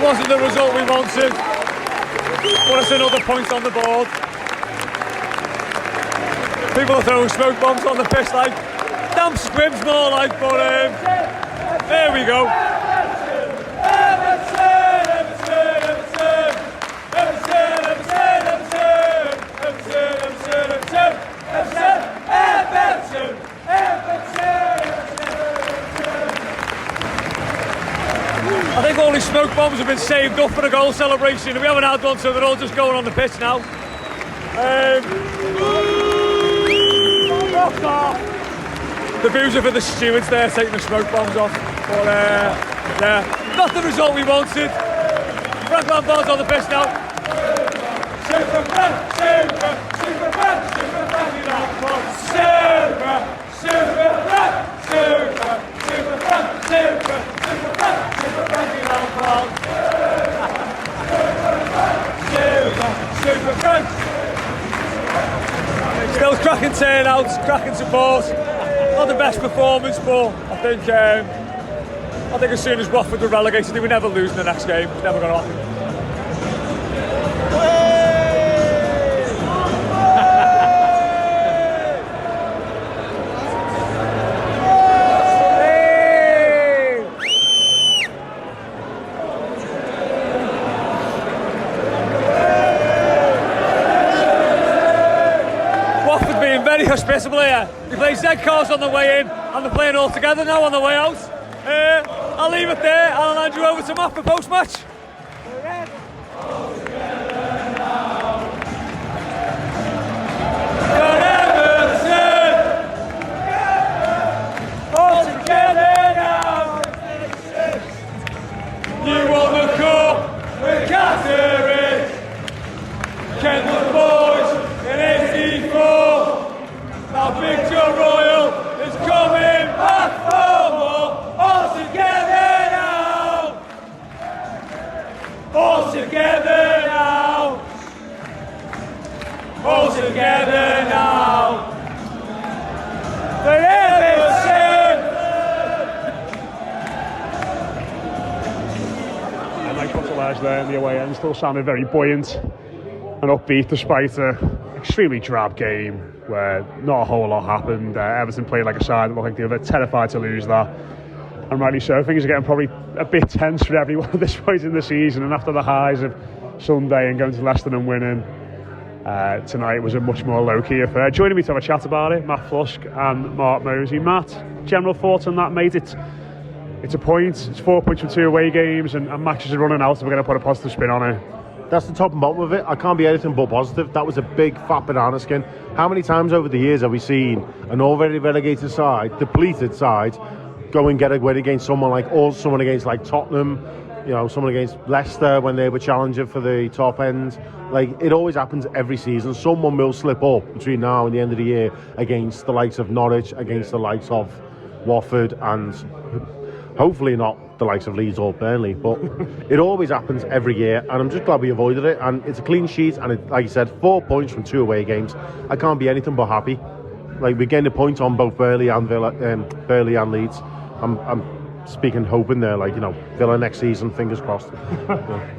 wasn't the result we wanted, but it's another point on the board. People are throwing smoke bombs on the pitch like damp squibs more like, but there we go. I think all these smoke bombs have been saved up for the goal celebration. We haven't had one, so they're all just going on the pitch now. The views are for the stewards there taking the smoke bombs off. But yeah, not the result we wanted. Frank Lampard's on the pitch now. Super Frank, Super Frank, Super Frank Lampard. Super Frank, Super Frank, Super Frank Lampard. Super Frank. Still cracking turnouts, cracking support. Not the best performance, but I think as soon as Watford were relegated, they would never lose in the next game. It's never going to happen. Very hospitable here. They play Z cars on the way in and they're playing all together now on the way out. I'll leave it there and I'll hand you over to Matt for post-match. All together now. You won the cup with Catherine. Kendall boys in 84. Now Victor Royal is coming back for more. All together now. All together now. All together now. For Everton. And Mike Butterledge there in the away end still sounded very buoyant and upbeat despite an extremely drab game where not a whole lot happened. Everton played like a side that looked like they were terrified to lose that, and rightly so. Things are getting probably a bit tense for everyone at this point in the season, and after the highs of Sunday and going to Leicester and winning, tonight was a much more low-key affair. Joining me to have a chat about it, Matt Flusk and Mark Mosey. Matt, general thoughts on that, mate? It's a point, it's 4 points from 2 away games, and matches are running out, so we're going to put a positive spin on it. That's the top and bottom of it. I can't be anything but positive. That was a big fat banana skin. How many times over the years have we seen an already relegated side, depleted side, go and get a win against someone against like Tottenham, someone against Leicester when they were challenging for the top end? Like, it always happens every season. Someone will slip up between now and the end of the year against the likes of Norwich, against the likes of Watford, and hopefully not the likes of Leeds or Burnley, but it always happens every year, and I'm just glad we avoided it. And it's a clean sheet, and like you said, 4 points from 2 away games. I can't be anything but happy. Like, we're getting a point on both Burnley and Leeds. I'm speaking hoping there, Villa next season, fingers crossed.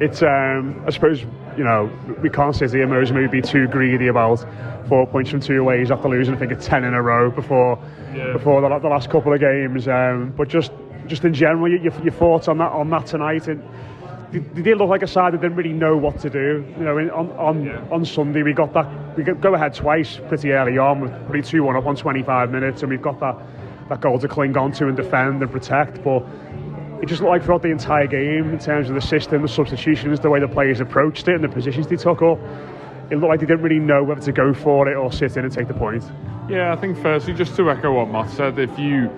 It's I suppose we can't sit here, Mosey, maybe be too greedy about 4 points from 2 aways after losing I think it's 10 in a row before the last couple of games, but just in general, your thoughts on that tonight. And they did look like a side that didn't really know what to do. On Sunday we go ahead twice pretty early on, with probably 2-1 up on 25 minutes, and we've got that goal to cling on to and defend and protect. But it just looked like throughout the entire game, in terms of the system, the substitutions, the way the players approached it and the positions they took up, it looked like they didn't really know whether to go for it or sit in and take the point. Yeah, I think firstly, just to echo what Matt said, if you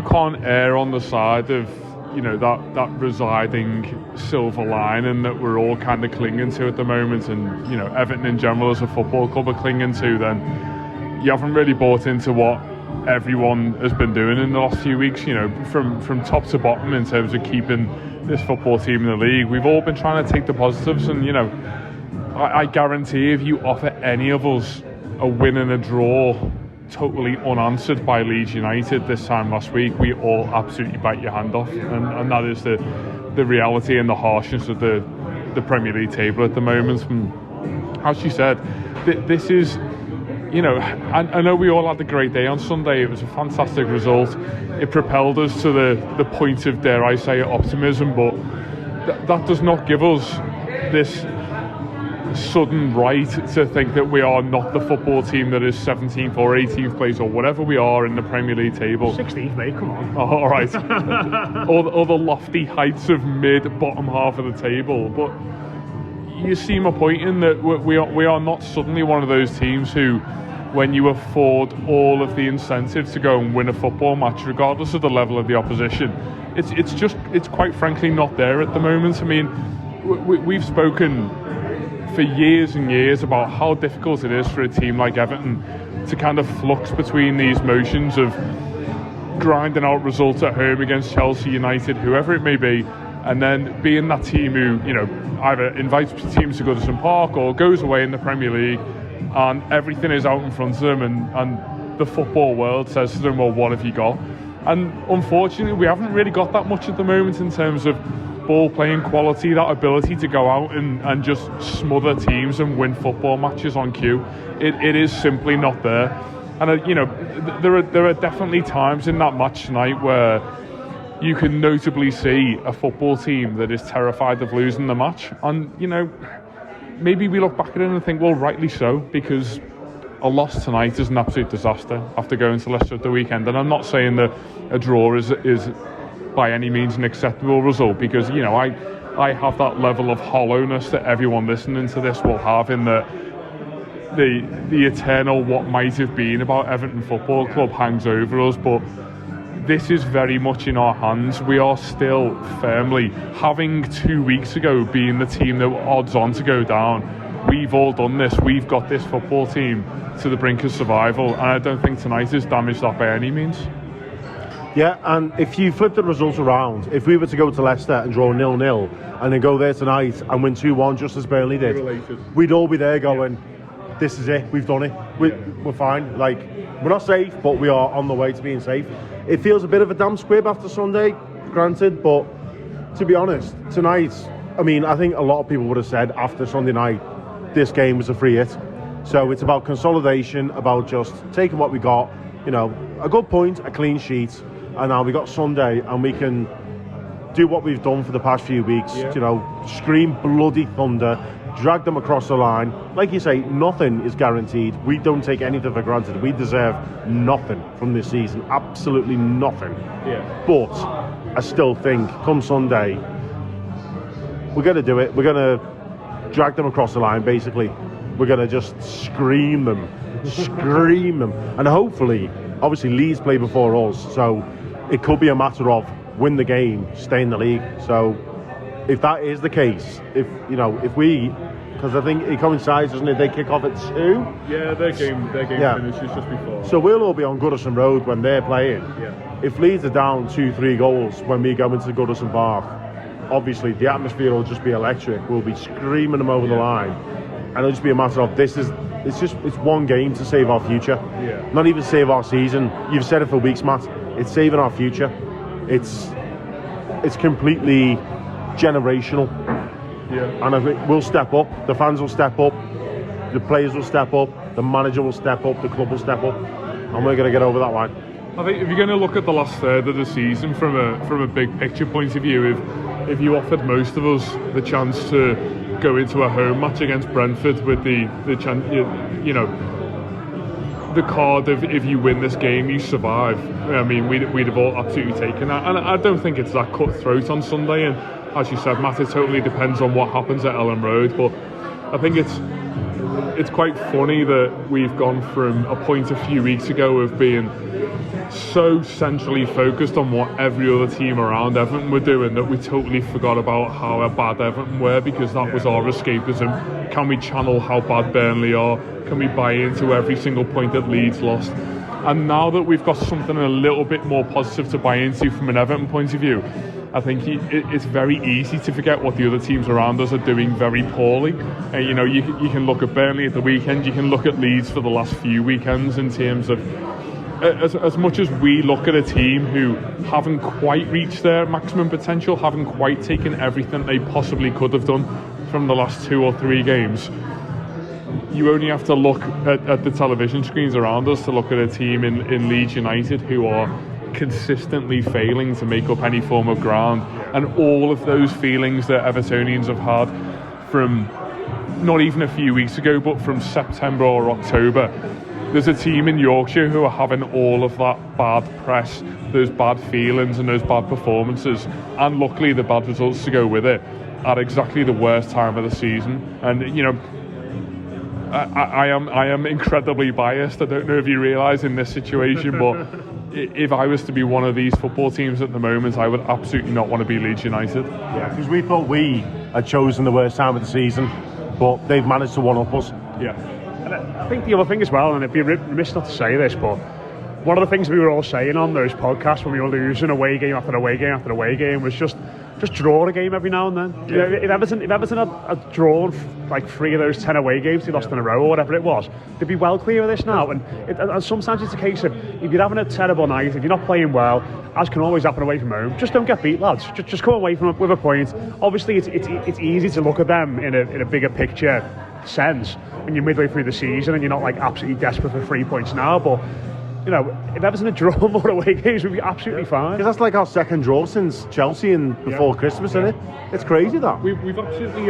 can't err on the side of that residing silver lining that we're all kind of clinging to at the moment, and Everton in general as a football club are clinging to, then you haven't really bought into what everyone has been doing in the last few weeks. From top to bottom in terms of keeping this football team in the league, we've all been trying to take the positives, and I guarantee if you offer any of us a win and a draw totally unanswered by Leeds United this time last week, we all absolutely bite your hand off, and that is the the reality and the harshness of the Premier League table at the moment. And as you said, this is, you know, I know we all had a great day on Sunday. It was a fantastic result. It propelled us to the point of, dare I say, optimism, but that does not give us this sudden right to think that we are not the football team that is 17th or 18th place or whatever we are in the Premier League table. 16th, mate, come on. Oh, all right. all the lofty heights of bottom half of the table. But you see my point in that we are not suddenly one of those teams who, when you afford all of the incentive to go and win a football match, regardless of the level of the opposition, it's quite frankly not there at the moment. I mean, we've spoken for years and years about how difficult it is for a team like Everton to kind of flux between these motions of grinding out results at home against Chelsea, United, whoever it may be, and then being that team who, you know, either invites teams to Goodison Park or goes away in the Premier League and everything is out in front of them, and the football world says to them, well, what have you got? And unfortunately, we haven't really got that much at the moment in terms of ball playing quality, that ability to go out and just smother teams and win football matches on cue. It is simply not there. And you know, there are definitely times in that match tonight where you can notably see a football team that is terrified of losing the match. And you know, maybe we look back at it and think, well, rightly so, because a loss tonight is an absolute disaster after going to Leicester at the weekend. And I'm not saying that a draw is by any means an acceptable result, because, you know, I have that level of hollowness that everyone listening to this will have, in that the eternal what might have been about Everton Football Club hangs over us. But this is very much in our hands. We are still firmly, having 2 weeks ago being the team that were odds on to go down, we've all done this. We've got this football team to the brink of survival, and I don't think tonight has damaged that by any means. Yeah, and if you flip the results around, if we were to go to Leicester and draw 0-0 and then go there tonight and win 2-1 just as Burnley did, we'd all be there going, this is it, we've done it, we're fine. Like, we're not safe, but we are on the way to being safe. It feels a bit of a damn squib after Sunday, granted, but to be honest, tonight, I mean, I think a lot of people would have said after Sunday night, this game was a free hit. So it's about consolidation, about just taking what we got, you know, a good point, a clean sheet, and now we got Sunday and we can do what we've done for the past few weeks, you know, scream bloody thunder, drag them across the line. Like you say, nothing is guaranteed. We don't take anything for granted. We deserve nothing from this season, absolutely nothing. Yeah. But I still think come Sunday, we're going to do it. We're going to drag them across the line, basically. We're going to just scream them. And hopefully, obviously Leeds play before us, so it could be a matter of win the game, stay in the league. So if that is the case, if we, because I think it coincides, doesn't it? They kick off at 2. Yeah, their game finishes just before. So we'll all be on Goodison Road when they're playing. Yeah. If Leeds are down 2-3 goals when we go into Goodison Park, obviously the atmosphere will just be electric. We'll be screaming them over the line, and it'll just be a matter of it's one game to save our future. Yeah. Not even save our season. You've said it for weeks, Matt. It's saving our future. It's completely generational. Yeah. And I think we'll step up. The fans will step up. The players will step up. The manager will step up. The club will step up. And we're going to get over that line. I think if you're going to look at the last third of the season from a big picture point of view, if you offered most of us the chance to go into a home match against Brentford with the chance, you know, the card of if you win this game you survive, I mean, we'd have all absolutely taken that. And I don't think it's that cutthroat on Sunday. And as you said, Matt, it totally depends on what happens at Ellen Road. But I think it's quite funny that we've gone from a point a few weeks ago of being so centrally focused on what every other team around Everton were doing that we totally forgot about how bad Everton were, because that was our escapism. Can we channel how bad Burnley are? Can we buy into every single point that Leeds lost? And now that we've got something a little bit more positive to buy into from an Everton point of view, I think it's very easy to forget what the other teams around us are doing very poorly. You know, you can look at Burnley at the weekend, you can look at Leeds for the last few weekends in terms of as much as we look at a team who haven't quite reached their maximum potential, haven't quite taken everything they possibly could have done from the last 2 or 3 games, you only have to look at the television screens around us to look at a team in Leeds United who are consistently failing to make up any form of ground. And all of those feelings that Evertonians have had from not even a few weeks ago, but from September or October, there's a team in Yorkshire who are having all of that bad press, those bad feelings and those bad performances, and luckily the bad results to go with it, at exactly the worst time of the season. And you know, I am incredibly biased. I don't know if you realise in this situation, but if I was to be one of these football teams at the moment, I would absolutely not want to be Leeds United. Yeah, because we thought we had chosen the worst time of the season, but they've managed to one-up us. Yeah. And I think the other thing as well, and it'd be remiss not to say this, but one of the things we were all saying on those podcasts when we were losing away game after away game after away game was just draw a game every now and then. Yeah. You know, if Everton had drawn like 3 of those 10 away games they lost in a row or whatever it was, they'd be well clear of this now. And sometimes it's a case of, if you're having a terrible night, if you're not playing well, as can always happen away from home, just don't get beat, lads. Just come away from it with a point. Obviously, it's easy to look at them in a bigger picture sense when you're midway through the season and you're not like absolutely desperate for 3 points now, but you know, if Everton had drawn more away games, we'd be absolutely fine. Because that's like our second draw since Chelsea and before Christmas, isn't it? It's crazy that. We've absolutely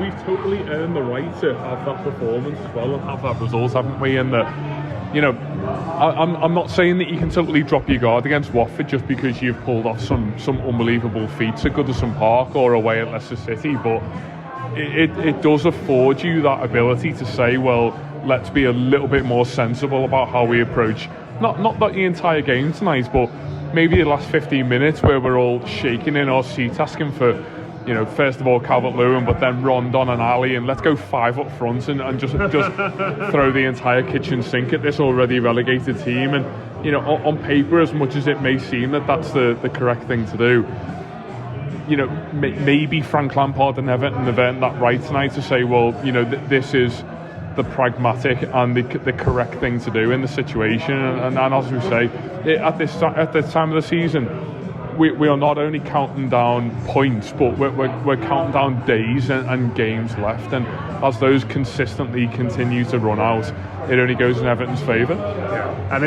we've totally earned the right to have that performance as well and have that result, haven't we? And you know, I'm not saying that you can totally drop your guard against Watford just because you've pulled off some unbelievable feats at Goodison Park or away at Leicester City, but it does afford you that ability to say, well, let's be a little bit more sensible about how we approach not the entire game tonight, but maybe the last 15 minutes where we're all shaking in our seats asking for, you know, first of all Calvert-Lewin, but then Rondon and Ali, and let's go 5 up front and just throw the entire kitchen sink at this already relegated team. And you know, on paper, as much as it may seem that that's the correct thing to do, you know, maybe Frank Lampard and Everton have earned that right tonight to say, well, you know, this is the pragmatic and the correct thing to do in the situation. And as we say, at this time of the season, we are not only counting down points, but we're counting down days and games left. And as those consistently continue to run out, it only goes in Everton's favour. Yeah. And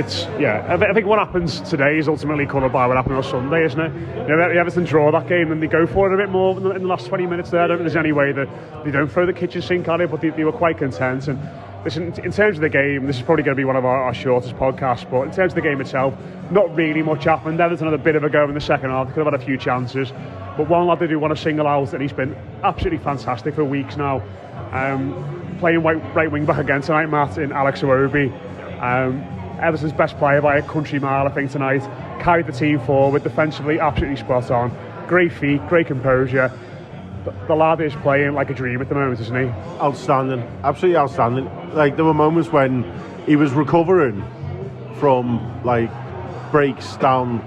I think what happens today is ultimately coloured by what happened on Sunday, isn't it? You know, Everton draw that game and they go for it a bit more in the last 20 minutes there. I don't think there's any way that they don't throw the kitchen sink at it, but they were quite content. And listen, in terms of the game, this is probably going to be one of our shortest podcasts, but in terms of the game itself, not really much happened. Everton had a bit of a go in the second half. They could have had a few chances, but one lad they do want to single out, and he's been absolutely fantastic for weeks now. Playing right wing back again tonight, Matt, in Alex Iwobi. Everton's best player by a country mile, I think, tonight. Carried the team forward, defensively absolutely spot on. Great feet, great composure. The lad is playing like a dream at the moment, isn't he? Outstanding, absolutely outstanding. Like, there were moments when he was recovering from like breaks down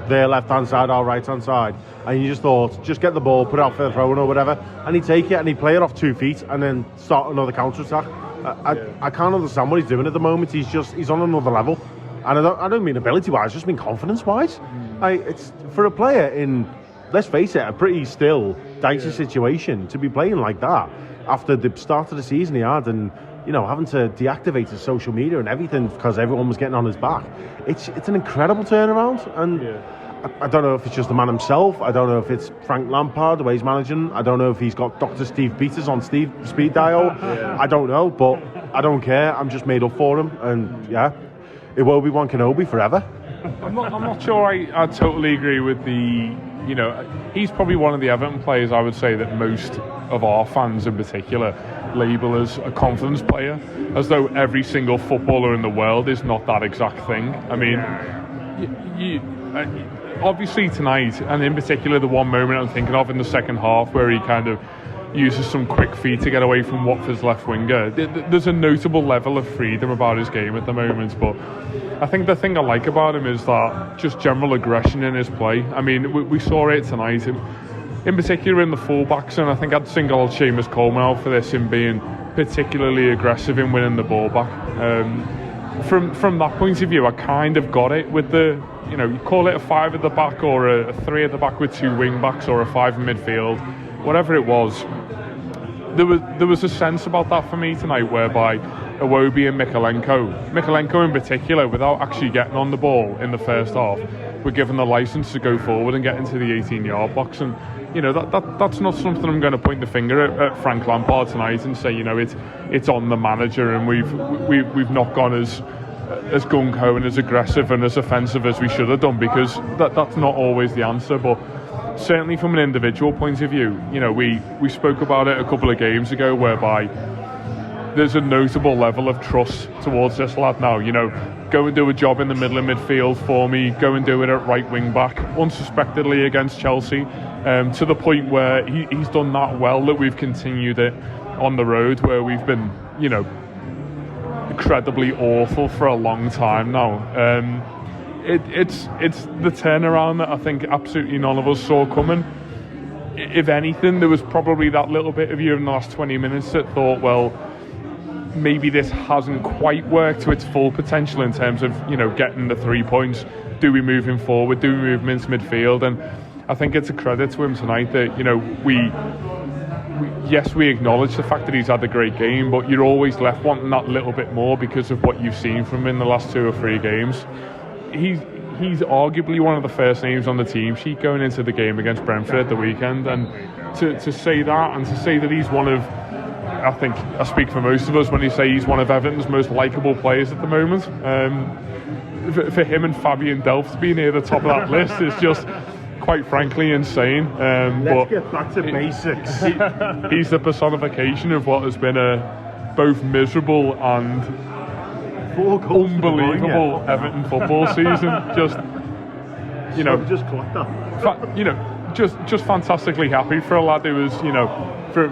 their left-hand side, our right-hand side, and you just thought, just get the ball, put it out for a throw-in or whatever, and he'd take it and he'd play it off 2 feet and then start another counter-attack. I can't understand what he's doing at the moment. He's on another level, and I don't mean ability-wise, just mean confidence-wise. It's for a player in, let's face it, a pretty still dicey situation to be playing like that after the start of the season he had, and you know, having to deactivate his social media and everything because everyone was getting on his back. It's an incredible turnaround, and I don't know if it's just the man himself. I don't know if it's Frank Lampard, the way he's managing. I don't know if he's got Dr. Steve Peters on speed dial. I don't know, but I don't care. I'm just made up for him, and it will be one Kenobi forever. I'm not sure I totally agree with the, you know, he's probably one of the Everton players I would say that most of our fans in particular label as a confidence player, as though every single footballer in the world is not that exact thing. I mean, obviously tonight, and in particular the one moment I'm thinking of in the second half where he kind of uses some quick feet to get away from Watford's left winger, there's a notable level of freedom about his game at the moment. But I think the thing I like about him is that just general aggression in his play. I mean, we saw it tonight, in particular in the fullbacks, and I think I'd single out Seamus Coleman out for this in being particularly aggressive in winning the ball back. from that point of view, I kind of got it with the, you call it a 5 at the back or a 3 at the back with 2 wing backs or a 5 in midfield, whatever it was. There was a sense about that for me tonight, whereby Iwobi and Mikalenko in particular, without actually getting on the ball in the first half, were given the license to go forward and get into the 18-yard box. And that's not something I'm going to point the finger at Frank Lampard tonight and say it's on the manager and we've not gone as gung-ho and as aggressive and as offensive as we should have done, because that's not always the answer. But certainly from an individual point of view, we spoke about it a couple of games ago, whereby there's a notable level of trust towards this lad now. Go and do a job in the middle of midfield for me, go and do it at right wing back, unsuspectedly against Chelsea, to the point where he's done that well that we've continued it on the road, where we've been, incredibly awful for a long time now. It's the turnaround that I think absolutely none of us saw coming. If anything, there was probably that little bit of you in the last 20 minutes that thought, well, maybe this hasn't quite worked to its full potential in terms of, getting the 3 points. Do we move him forward? Do we move him into midfield? And I think it's a credit to him tonight that, we acknowledge the fact that he's had a great game, but you're always left wanting that little bit more because of what you've seen from him in the last 2 or 3 games. He's arguably one of the first names on the team sheet going into the game against Brentford at the weekend, and to say that, and to say that he's one of, I think I speak for most of us when you say he's one of Everton's most likeable players at the moment. For him and Fabian Delph to be near the top of that list is just, quite frankly, insane. Let's get back to basics. He's the personification of what has been a both miserable and unbelievable Everton football season. Just clocked that. Just fantastically happy for a lad who was,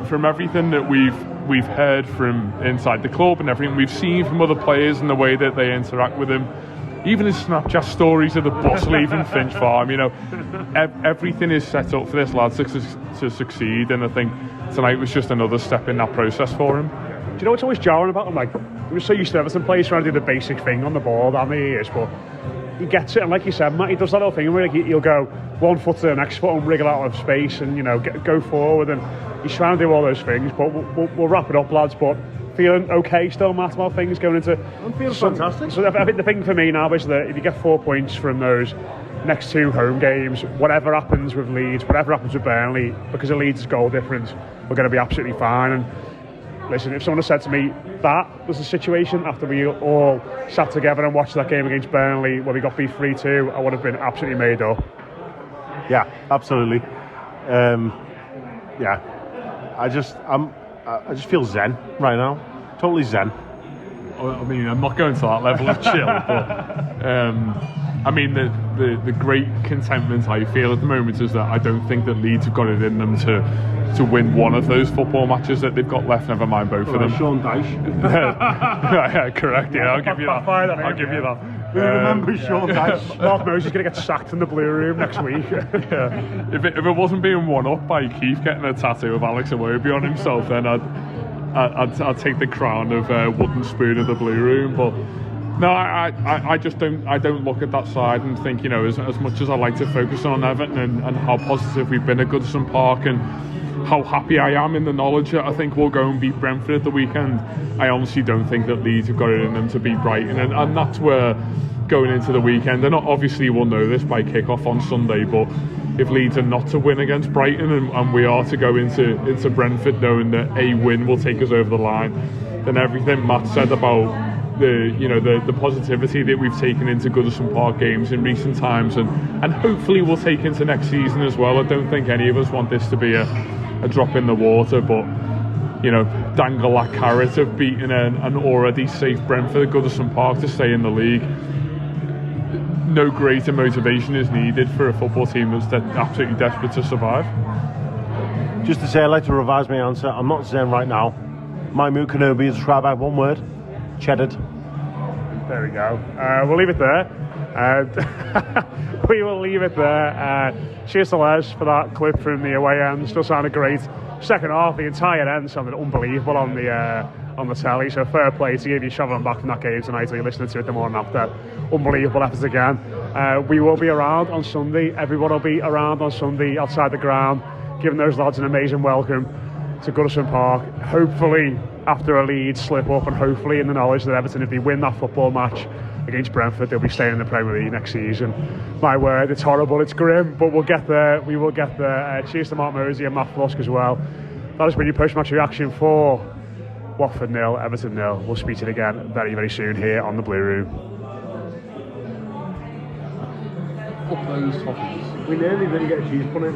from everything that we've heard from inside the club and everything we've seen from other players and the way that they interact with him, even his Snapchat stories of the bus leaving Finch Farm, everything is set up for this lad to succeed, and I think tonight was just another step in that process for him. Do you know what's always jarring about him? Like, we're so used to Everton players trying to do the basic thing on the ball down the years, but he gets it, and like you said, Matt, he does that little thing where he'll go 1 foot to the next foot and wriggle out of space and go forward, and he's trying to do all those things. But we'll wrap it up, lads. But feeling okay still, Matt, about things going into. I'm feeling fantastic. So I think the thing for me now is that if you get 4 points from those next 2 home games, whatever happens with Leeds, whatever happens with Burnley, because of Leeds' goal difference, we're going to be absolutely fine. And listen, if someone had said to me that was the situation after we all sat together and watched that game against Burnley where we got beat 3-2, I would have been absolutely made up. Yeah, absolutely. I just feel zen right now. Totally zen. I mean, I'm not going to that level of chill, but I mean, the great contentment I feel at the moment is that I don't think that Leeds have got it in them to win one of those football matches that they've got left, never mind both of them. Sean Dyche. Yeah, correct, yeah, I'll give you that. I'll give you that. Who remembers Sean Dyche? Mark knows he's going to get sacked in the Blue Room next week. Yeah. If it wasn't being won up by Keith getting a tattoo of Alex Iwobi on himself, then I'd take the crown of wooden spoon of the Blue Room. But no, I just don't look at that side and think, as much as I like to focus on Everton and how positive we've been at Goodison Park and how happy I am in the knowledge that I think we'll go and beat Brentford at the weekend, I honestly don't think that Leeds have got it in them to beat Brighton, and that's where going into the weekend, and obviously we'll know this by kick-off on Sunday, but if Leeds are not to win against Brighton and we are to go into Brentford knowing that a win will take us over the line, then everything Matt said about the positivity that we've taken into Goodison Park games in recent times and hopefully we'll take into next season as well. I don't think any of us want this to be a drop in the water, but dangle that carrot of beating an already safe Brentford at Goodison Park to stay in the league. No greater motivation is needed for a football team that's absolutely desperate to survive. Just to say, I'd like to revise my answer. I'm not zen right now. My mood can only be described by one word: cheddared. There we go. We'll leave it there. we will leave it there. Cheers to Les for that clip from the away end. Still sounded great. Second half, the entire end sounded unbelievable on the telly. So fair play to you if you're travelling back from that game tonight or you're listening to it the morning after. Unbelievable efforts again. We will be around on Sunday. Everyone will be around on Sunday outside the ground, giving those lads an amazing welcome to Goodison Park. Hopefully after a lead slip up, and hopefully in the knowledge that Everton, if they win that football match against Brentford, they'll be staying in the Premier League next season. My word, it's horrible, it's grim, but we'll get there. We will get there. Cheers to Mark Mosey and Matt Flusk as well. That has been your post-match reaction for Watford 0, Everton 0. We'll speak to you again very, very soon here on the Blue Room. Up those toffees. We nearly didn't get a cheese pudding.